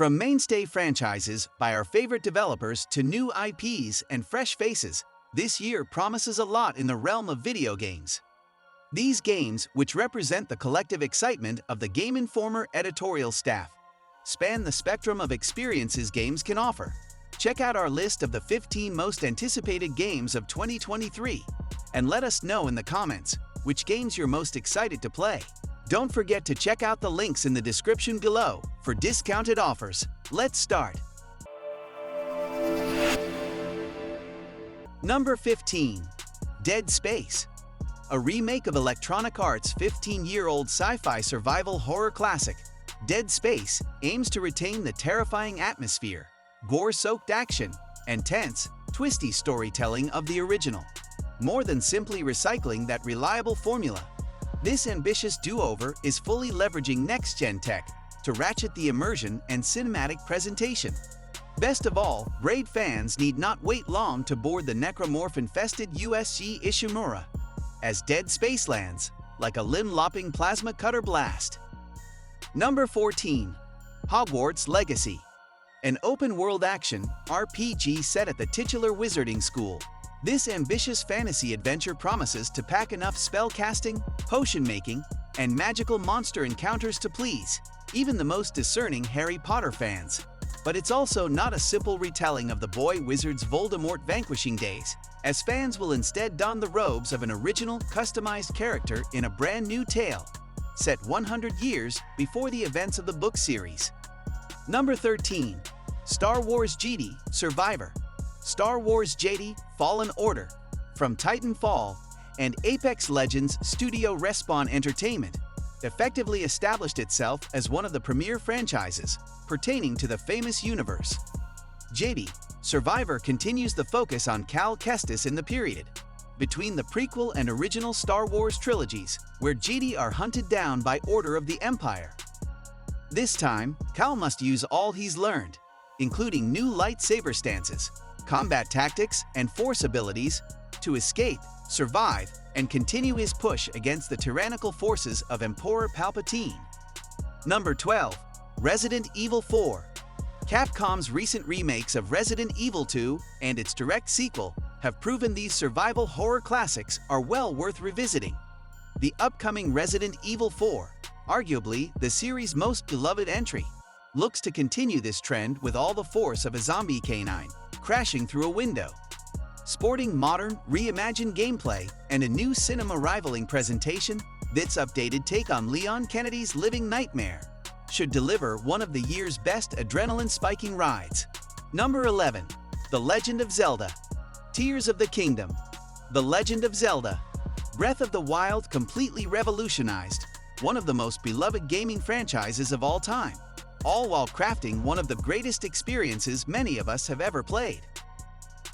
From mainstay franchises by our favorite developers to new IPs and fresh faces, this year promises a lot in the realm of video games. These games, which represent the collective excitement of the Game Informer editorial staff, span the spectrum of experiences games can offer. Check out our list of the 15 most anticipated games of 2023 and let us know in the comments which games you're most excited to play. Don't forget to check out the links in the description below for discounted offers. Let's start. Number 15. Dead Space. A remake of Electronic Arts' 15-year-old sci-fi survival horror classic, Dead Space aims to retain the terrifying atmosphere, gore-soaked action, and tense, twisty storytelling of the original. More than simply recycling that reliable formula, this ambitious do-over is fully leveraging next-gen tech to ratchet the immersion and cinematic presentation. Best of all, Braid fans need not wait long to board the necromorph-infested USG Ishimura as Dead Space lands like a limb-lopping plasma cutter blast. Number 14. Hogwarts Legacy. An open-world action RPG set at the titular wizarding school. This ambitious fantasy adventure promises to pack enough spellcasting, potion-making, and magical monster encounters to please even the most discerning Harry Potter fans. But it's also not a simple retelling of the boy wizard's Voldemort vanquishing days, as fans will instead don the robes of an original, customized character in a brand new tale, set 100 years before the events of the book series. Number 13. Star Wars Jedi Survivor. Star Wars Jedi Fallen Order, from Titanfall and Apex Legends studio Respawn Entertainment, effectively established itself as one of the premier franchises pertaining to the famous universe. Jedi Survivor continues the focus on Cal Kestis in the period between the prequel and original Star Wars trilogies, where Jedi are hunted down by order of the Empire. This time, Cal must use all he's learned, including new lightsaber stances, combat tactics, and force abilities, to escape, survive, and continue his push against the tyrannical forces of Emperor Palpatine. Number 12. Resident Evil 4. Capcom's recent remakes of Resident Evil 2 and its direct sequel have proven these survival horror classics are well worth revisiting. The upcoming Resident Evil 4, arguably the series' most beloved entry, looks to continue this trend with all the force of a zombie canine crashing through a window. Sporting modern, reimagined gameplay and a new cinema-rivaling presentation, this updated take on Leon Kennedy's living nightmare should deliver one of the year's best adrenaline-spiking rides. Number 11. The Legend of Zelda. Tears of the Kingdom. The Legend of Zelda. Breath of the Wild completely revolutionized one of the most beloved gaming franchises of all time, all while crafting one of the greatest experiences many of us have ever played.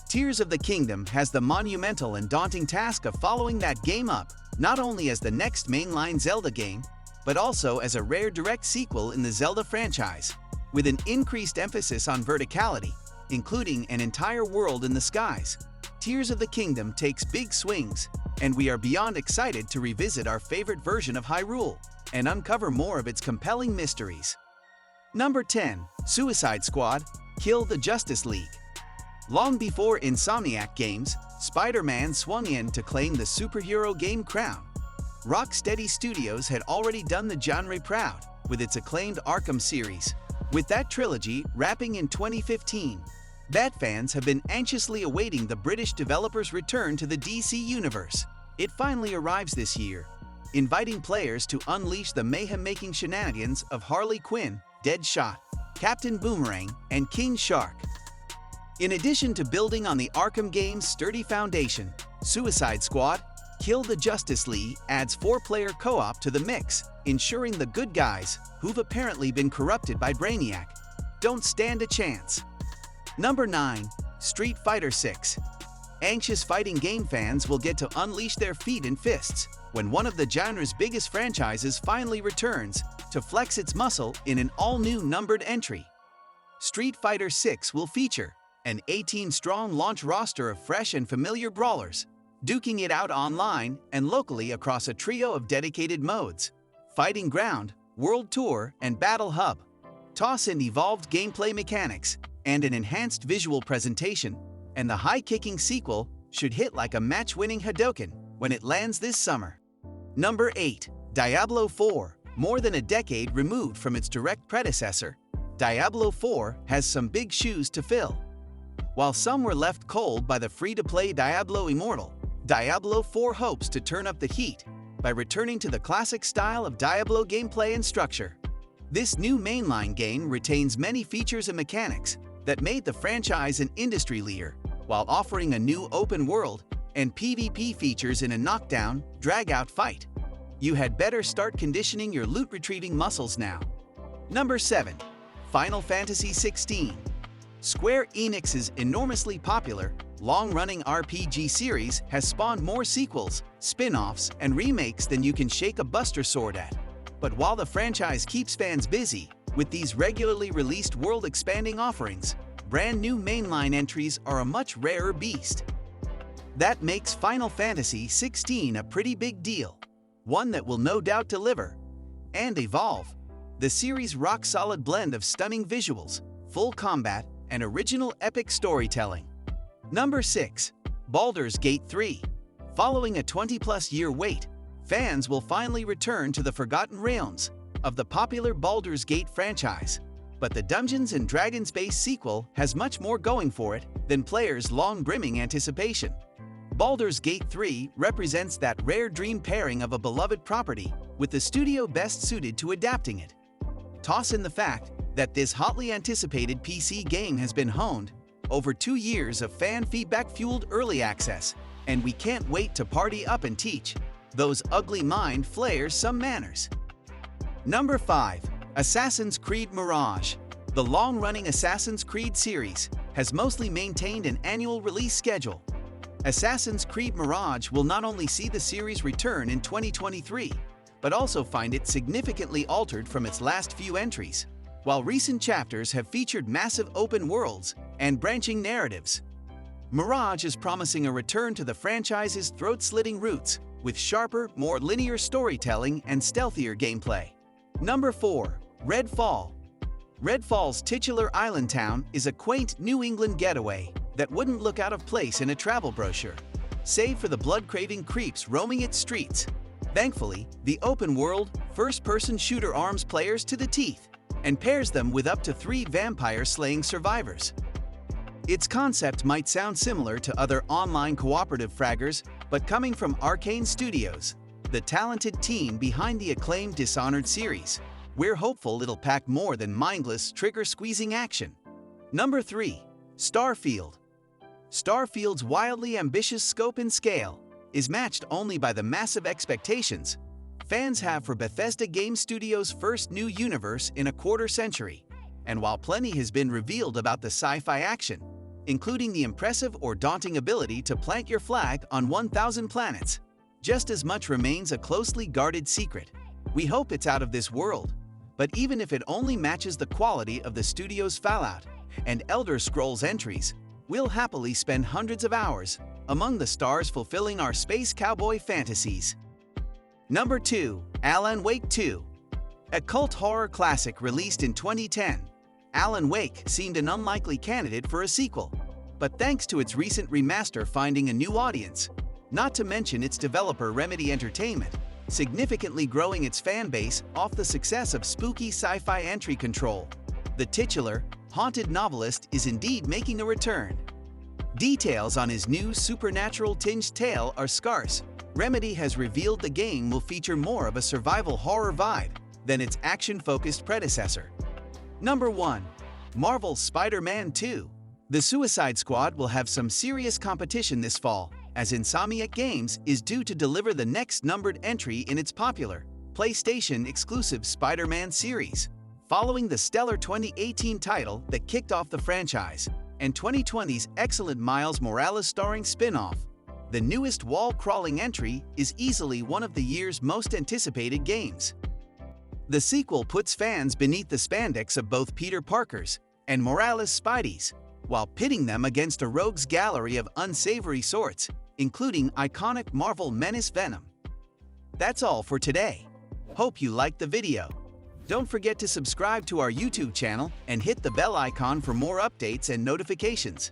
Tears of the Kingdom has the monumental and daunting task of following that game up, not only as the next mainline Zelda game, but also as a rare direct sequel in the Zelda franchise, with an increased emphasis on verticality, including an entire world in the skies. Tears of the Kingdom takes big swings, and we are beyond excited to revisit our favorite version of Hyrule and uncover more of its compelling mysteries. Number 10. Suicide Squad Kill the Justice League. Long before Insomniac Games, Spider-Man swung in to claim the superhero game crown. Rocksteady Studios had already done the genre proud with its acclaimed Arkham series. With that trilogy wrapping in 2015, Bat fans have been anxiously awaiting the British developer's return to the DC universe. It finally arrives this year, inviting players to unleash the mayhem-making shenanigans of Harley Quinn, Deadshot, Captain Boomerang, and King Shark. In addition to building on the Arkham game's sturdy foundation, Suicide Squad Kill the Justice League adds 4-player co-op to the mix, ensuring the good guys, who've apparently been corrupted by Brainiac, don't stand a chance. Number 9. Street Fighter 6. Anxious fighting game fans will get to unleash their feet and fists when one of the genre's biggest franchises finally returns to flex its muscle in an all-new numbered entry. Street Fighter 6 will feature an 18-strong launch roster of fresh and familiar brawlers, duking it out online and locally across a trio of dedicated modes: Fighting Ground, World Tour, and Battle Hub. Toss in evolved gameplay mechanics and an enhanced visual presentation, and the high-kicking sequel should hit like a match-winning Hadouken when it lands this summer. Number 8. Diablo 4. More than a decade removed from its direct predecessor, Diablo 4 has some big shoes to fill. While some were left cold by the free-to-play Diablo Immortal, Diablo 4 hopes to turn up the heat by returning to the classic style of Diablo gameplay and structure. This new mainline game retains many features and mechanics that made the franchise an industry leader, while offering a new open world and PvP features in a knockdown, drag-out fight. You had better start conditioning your loot-retrieving muscles now. Number 7. Final Fantasy XVI. Square Enix's enormously popular, long-running RPG series has spawned more sequels, spin-offs, and remakes than you can shake a Buster Sword at. But while the franchise keeps fans busy with these regularly released world-expanding offerings, brand new mainline entries are a much rarer beast. That makes Final Fantasy XVI a pretty big deal, one that will no doubt deliver and evolve the series' rock-solid blend of stunning visuals, full combat, and original epic storytelling. Number 6. Baldur's Gate 3. Following a 20-plus year wait, fans will finally return to the Forgotten Realms of the popular Baldur's Gate franchise. But the Dungeons & Dragons-based sequel has much more going for it than players' long-brimming anticipation. Baldur's Gate 3 represents that rare dream pairing of a beloved property with the studio best suited to adapting it. Toss in the fact that this hotly anticipated PC game has been honed over 2 years of fan feedback-fueled early access, and we can't wait to party up and teach those ugly mind flayers some manners. Number 5. Assassin's Creed Mirage. The long-running Assassin's Creed series has mostly maintained an annual release schedule. Assassin's Creed Mirage will not only see the series return in 2023, but also find it significantly altered from its last few entries, while recent chapters have featured massive open worlds and branching narratives. Mirage is promising a return to the franchise's throat-slitting roots, with sharper, more linear storytelling and stealthier gameplay. Number 4. Redfall. Redfall's titular island town is a quaint New England getaway that wouldn't look out of place in a travel brochure, save for the blood-craving creeps roaming its streets. Thankfully, the open-world, first-person shooter arms players to the teeth and pairs them with up to 3 vampire-slaying survivors. Its concept might sound similar to other online cooperative fraggers, but coming from Arcane Studios, the talented team behind the acclaimed Dishonored series, we're hopeful it'll pack more than mindless, trigger-squeezing action. Number 3. Starfield. Starfield's wildly ambitious scope and scale is matched only by the massive expectations fans have for Bethesda Game Studios' first new universe in a quarter century. And while plenty has been revealed about the sci-fi action, including the impressive or daunting ability to plant your flag on 1,000 planets, just as much remains a closely guarded secret. We hope it's out of this world, but even if it only matches the quality of the studio's Fallout and Elder Scrolls entries, we'll happily spend hundreds of hours among the stars fulfilling our space cowboy fantasies. Number 2. Alan Wake 2. A cult horror classic released in 2010, Alan Wake seemed an unlikely candidate for a sequel, but thanks to its recent remaster finding a new audience, not to mention its developer Remedy Entertainment, significantly growing its fan base off the success of spooky sci-fi entry Control, the titular, haunted novelist is indeed making a return. Details on his new supernatural-tinged tale are scarce. Remedy has revealed the game will feature more of a survival horror vibe than its action-focused predecessor. Number 1. Marvel's Spider-Man 2. The Suicide Squad will have some serious competition this fall, as Insomniac Games is due to deliver the next numbered entry in its popular, PlayStation-exclusive Spider-Man series. Following the stellar 2018 title that kicked off the franchise, and 2020's excellent Miles Morales starring spin-off, the newest wall-crawling entry is easily one of the year's most anticipated games. The sequel puts fans beneath the spandex of both Peter Parker's and Morales' Spideys, while pitting them against a rogues gallery of unsavory sorts, including iconic Marvel menace Venom. That's all for today. Hope you liked the video. Don't forget to subscribe to our YouTube channel and hit the bell icon for more updates and notifications.